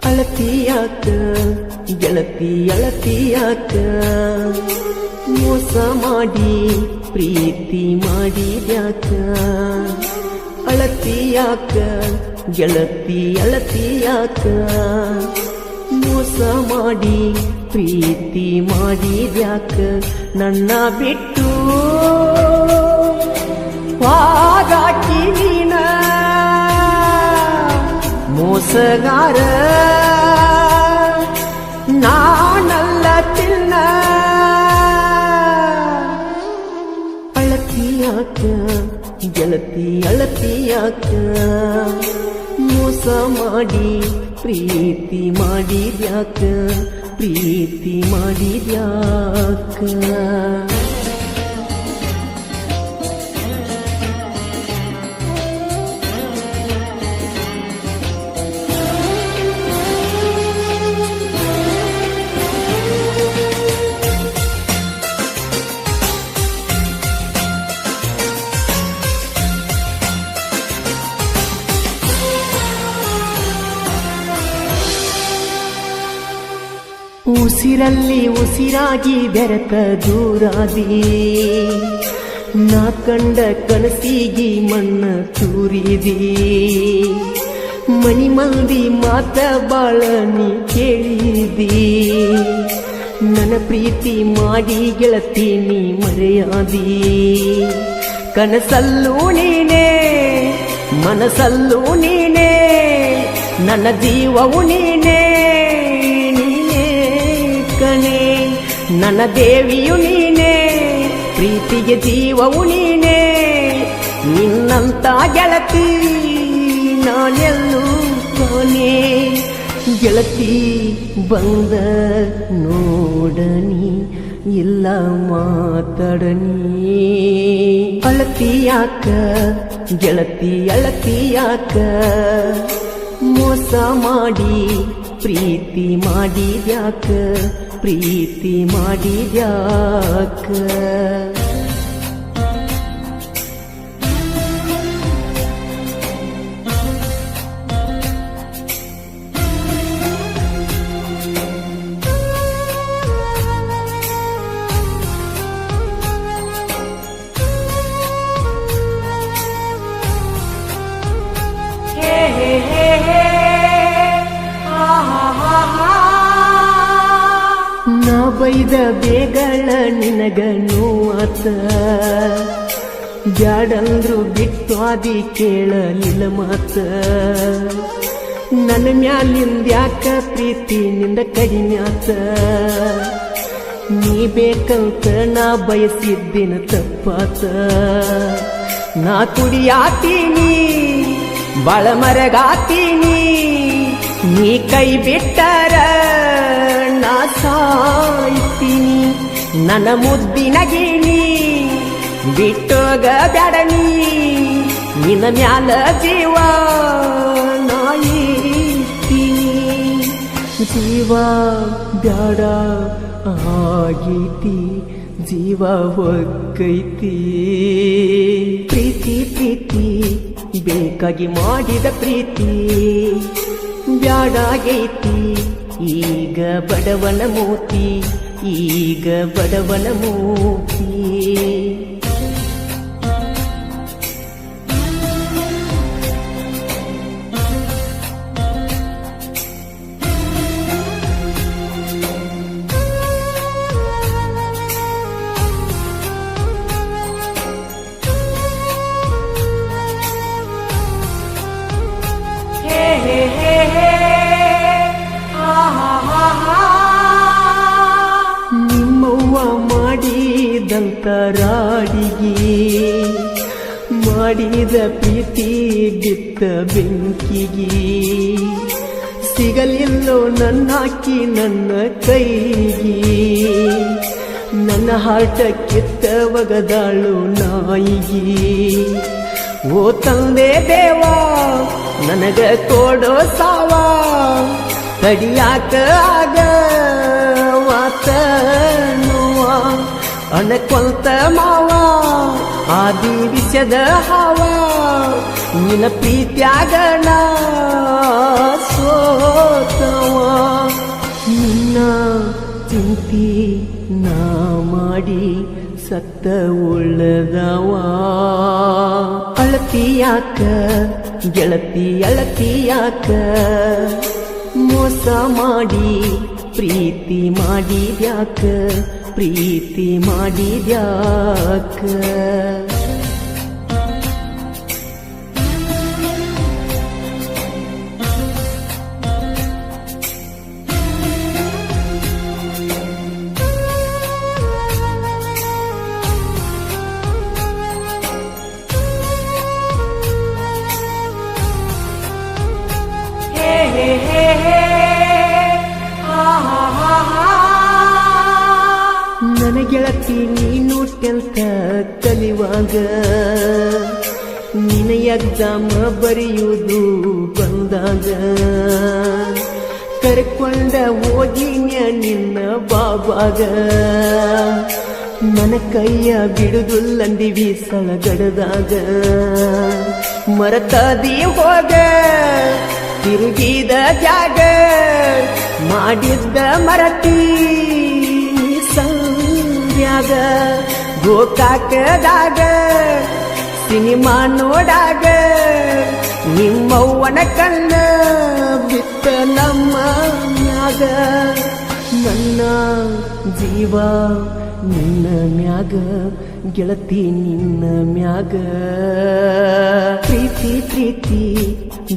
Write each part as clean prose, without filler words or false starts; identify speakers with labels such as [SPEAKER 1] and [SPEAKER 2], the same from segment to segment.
[SPEAKER 1] ಅಳತಿಯಾಕ ಗೆಳತಿ ಅಳತಿಯಾಕ ಮೋಸ ಮಾಡಿ ಪ್ರೀತಿ ಮಾಡಿದ್ಯಾಕ ಅಳತಿಯಾಕ ಗೆಳತಿ ಅಳತಿಯಾಕ ಮೋಸ ಮಾಡಿ ಪ್ರೀತಿ ಮಾಡಿದ್ಯಾಕ ನನ್ನ ಬಿಟ್ಟು ವಾಗಾಕಿ ನೀನ ಮೋಸಗಾರ ನಾನಲ್ಲ ತಿನ್ನ ಅಳತಿಯಾಕ ಗೆಳತಿ ಅಳತಿಯಾಕ ಮೋಸ ಮಾಡಿ ಪ್ರೀತಿ ಮಾಡಿದ್ಯಾಕ ಪ್ರೀತಿ ಮಾಡಿದ್ಯಾಕ ಉಸಿರಲ್ಲಿ ಉಸಿರಾಗಿ ಬೆರೆತ ದೂರಾದಿ ನಾ ಕಂಡ ಕನಸಿಗಿ ಮಣ್ಣ ತೂರಿದಿ ಮನಿ ಮಂದಿ ಮಾತ ಬಾಳ ನೀ ಕೇಳಿದಿ ನನ್ನ ಪ್ರೀತಿ ಮಾಡಿ ಗೆಳತಿ ನೀ ಮರೆಯಾದಿ ಕನಸಲ್ಲೂ ನೀನೇ ಮನಸಲ್ಲೂ ನೀನೇ ನನ್ನ ಜೀವವು ನೀನೇ ನನ್ನ ದೇವಿಯು ನೀನೇ ಪ್ರೀತಿಗೆ ಜೀವವು ನೀನೇ ನಿನ್ನಂತ ಗೆಳತಿ ನಾನೆಲ್ಲೂ ಕಾಣೆ ಗೆಳತಿ ಬಂದ ನೋಡನಿ ಇಲ್ಲ ಮಾತಾಡನಿ ಅಳತಿಯಾಕ ಗೆಳತಿ ಅಳತಿಯಾಕ ಮೋಸ ಮಾಡಿ ಪ್ರೀತಿ ಮಾಡಿದ್ಯಾಕ ಪ್ರೀತಿ ಮಾಡಿದ್ಯಾಕ ನಾ ಬೈದ ಬೇಗಳ ನಿನಗ ನೋವಾತ ಬ್ಯಾಡಂದ್ರು ಬಿಟ್ಟು ಆದಿ ಕೇಳಲಿಲ್ಲ ಮಾತ ನನ್ನ ಮ್ಯಾಲಿಂದ್ಯಾಕ ಪ್ರೀತಿ ನಿಂದ ಕಡಿಮ್ಯಾತ ನೀ ಬೇಕಂತ ನಾ ಬಯಸಿದ್ದಿನ ತಪ್ಪಾತ ನಾ ಕುಡಿಯಾತೀನಿ ಬಾಳ ಮರಗಾತೀನಿ ನೀ ಕೈ ಬಿಟ್ಟರ ನಾ ಸಾಯ್ತೀನಿ ನನ್ನ ಮುದ್ದಿನ ಗಿಣಿ ಬಿಟ್ಟೋಗ ಬ್ಯಾಡನಿ ನಿನ್ನ ಮ್ಯಾಲ ಜೀವ ನಾಯಿತೀನಿ ಜೀವ ಬ್ಯಾಡ ಆಗೈತಿ ಜೀವ ಹೊಕ್ಕೈತಿ ಪ್ರೀತಿ ಪ್ರೀತಿ ಬೇಕಾಗಿ ಮಾಡಿದ ಪ್ರೀತಿ ಬ್ಯಾಡಾಗೈತಿ ಈಗ ಬಡವನ ಮೂತಿ ಈಗ ಬಡವನ ಮೂತಿ ನಿಮ್ಮವ್ವ ಮಾಡಿದಂತ ರಾಡಿಗೆ ಮಾಡಿದ ಪ್ರೀತಿ ಬಿತ್ತ ಬೆಂಕಿಗೆ ಸಿಗಲಿಲ್ಲೋ ನನ್ನಾಕಿ ನನ್ನ ಕೈಗೆ ನನ್ನ ಹಾರ್ಟ ಕಿತ್ತ ಒಗದಾಳು ನಾಯಿಗೆ ಓ ತಂದೆ ದೇವಾ ನನಗ ಕೊಡೋ ಸಾವ ತಡಿಯಾಕ ಆಗವಾತ ನೋವ ಅಣಕೊಂತ ಮಾವ ಆದಿ ವಿಷದ ಹಾವ ನಿನ್ನ ಪ್ರೀತ್ಯಾಗ ನಾ ಸೋತವ ಸತ್ತ ಉಳ್ಳದವ ಅಳತಿಯಾಕ ಗೆಳತಿ ಅಳತಿಯಾಕ ಮೋಸ ಮಾಡಿ ಪ್ರೀತಿ ಮಾಡಿದ್ಯಾಕ ಪ್ರೀತಿ ಮಾಡಿದ್ಯಾಕ ನನ್ನ ಗೆಳತಿ ನೀನು ಟೆಂತ ಕಲಿವಾಗ ನಿನ್ನ ಎಕ್ಸಾಮ್ ಬರೆಯುವುದು ಬಂದಾಗ ಕರ್ಕೊಂಡ ಹೋಗಿನ್ಯ ನಿನ್ನ ಬಾಬಾಗ ನನ್ನ ಕೈಯ ಬಿಡುದುಲ್ಲಂದಿವಿ ಸಳಗಡದಾಗ ಮರತದಿ ಹೋಗ ತಿರುಗಿದ ಜಾಗ ಮಾಡಿದ್ದ ಮರತಿ ಸಂಧ್ಯಾಗ ಗೋಕಾಕದಾಗ ಸಿನಿಮಾ ನೋಡಾಗ ನಿಮ್ಮವ್ವನ ಕಣ್ಣ ಬಿತ್ತ ನಮ್ಮ ಮ್ಯಾಗ ನನ್ನ ಜೀವ ನಿನ್ನ ಮ್ಯಾಗ ಗೆಳತಿ ನಿನ್ನ ಮ್ಯಾಗ ಪ್ರೀತಿ ಪ್ರೀತಿ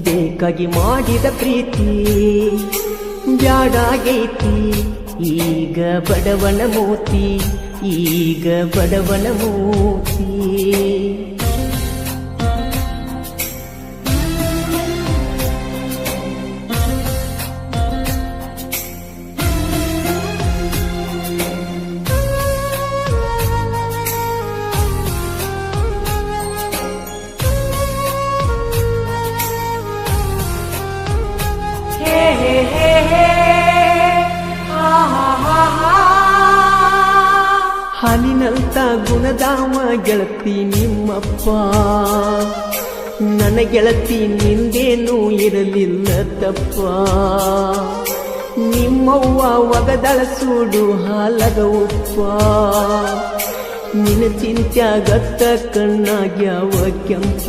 [SPEAKER 1] ಬೇಕಾಗಿ ಮಾಡಿದ ಪ್ರೀತಿ ಬ್ಯಾಡಾಗೈತಿ ಈಗ ಬಡವನ ಮೋತಿ ಈಗ ಬಡವನ ಮೋತಿ ಹಾಲಿನಂತ ಗುಣದಾವ ಗೆಳತಿ ನಿಮ್ಮಪ್ಪ ನನ್ನ ಗೆಳತಿ ನಿಂದೇನೂ ಇರಲಿಲ್ಲ ತಪ್ಪ ನಿಮ್ಮವ್ವ ಒಗದಳ ಸೂಡು ಹಾಲಗ ಉಪ್ಪ ನಿನ್ನ ಚಿಂತ್ಯಾಗತ್ತ ಕಣ್ಣಾಗ್ಯಾವ ಕೆಂಪ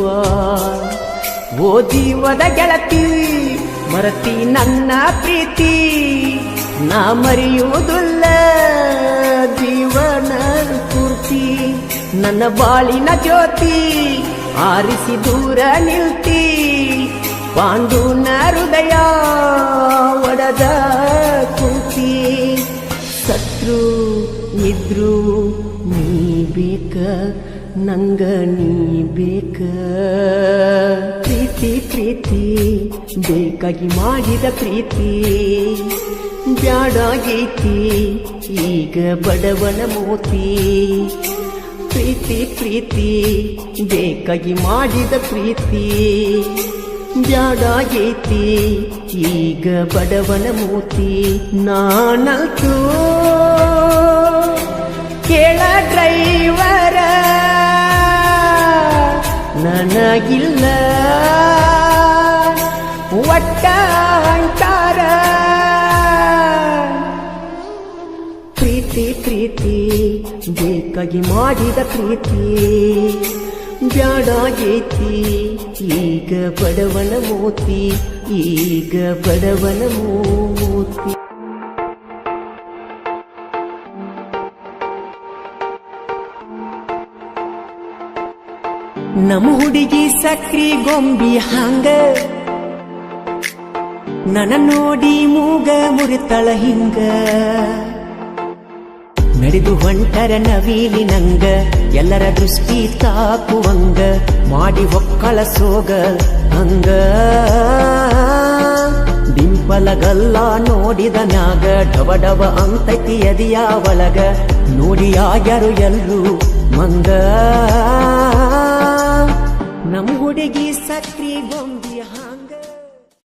[SPEAKER 1] ಓ ಜೀವದ ಗೆಳತಿ ಮರತಿ ನನ್ನ ಪ್ರೀತಿ ನಾ ಮರೆಯುವುದಿಲ್ಲ ಜೀವನ ಪೂರ್ತಿ ನನ್ನ ಬಾಳಿನ ಜ್ಯೋತಿ ಆರಿಸಿ ದೂರ ನಿಲ್ತಿ ಪಾಂಡುನ ಹೃದಯ ಒಡದ ಕುಂತಿ ಸತ್ರು ಇದ್ರು ನೀ ಬೇಕ ನಂಗ ನೀ ಬೇಕ ಪ್ರೀತಿ ಪ್ರೀತಿ ಬೇಕಾಗಿ ಮಾಡಿದ ಪ್ರೀತಿ ಬ್ಯಾಡಾಗೈತಿ ಈಗ ಬಡವನ ಮೋತಿ ಪ್ರೀತಿ ಪ್ರೀತಿ ಬೇಕಾಗಿ ಮಾಡಿದ ಪ್ರೀತಿ ಬ್ಯಾಡಾಗೈತಿ ಈಗ ಬಡವನ ಮೋತಿ ನಾನಂತೂ ಕೇಳ ಡ್ರೈವರ ನನಗಿಲ್ಲ ಒಟ್ಟ ಅಂತಾರ ಪ್ರೀತಿ ಪ್ರೀತಿ ಬೇಕಾಗಿ ಮಾಡಿದ ಪ್ರೀತಿ ಬ್ಯಾಡಾಗೈತಿ ಈಗ ಬಡವನ ಮೋತಿ ಈಗ ಬಡವನ ಮೋತಿ ನಮ್ಮ ಹುಡುಗಿ ಸಕ್ರಿ ಗೊಂಬಿ ಹಂಗ ನನ್ನ ನೋಡಿ ಮೂಗ ಮುರಿತಳ ಹಿಂಗ ನಡೆದು ಹೊಂಟರ ನವೀಲಿ ನಂಗ ಎಲ್ಲರ ದೃಷ್ಟಿ ತಾಕುವಂಗ ಮಾಡಿ ಹೊಕ್ಕಳ ಸೋಗ ಹಂಗ ಡಿಂಪಲಗಲ್ಲ ನೋಡಿದ ಮ್ಯಾಗ ಡವ ಡವ ಅಂತೈತಿ ಎದಿಯ ಒಳಗ ನೋಡಿ ಆಗ್ಯಾರು ಎಲ್ರು ಮಂಗ ನಮ್ಮ ಹುಡುಗಿ ಸಕ್ರಿ ಗೊಂಬಿ ಹಂಗ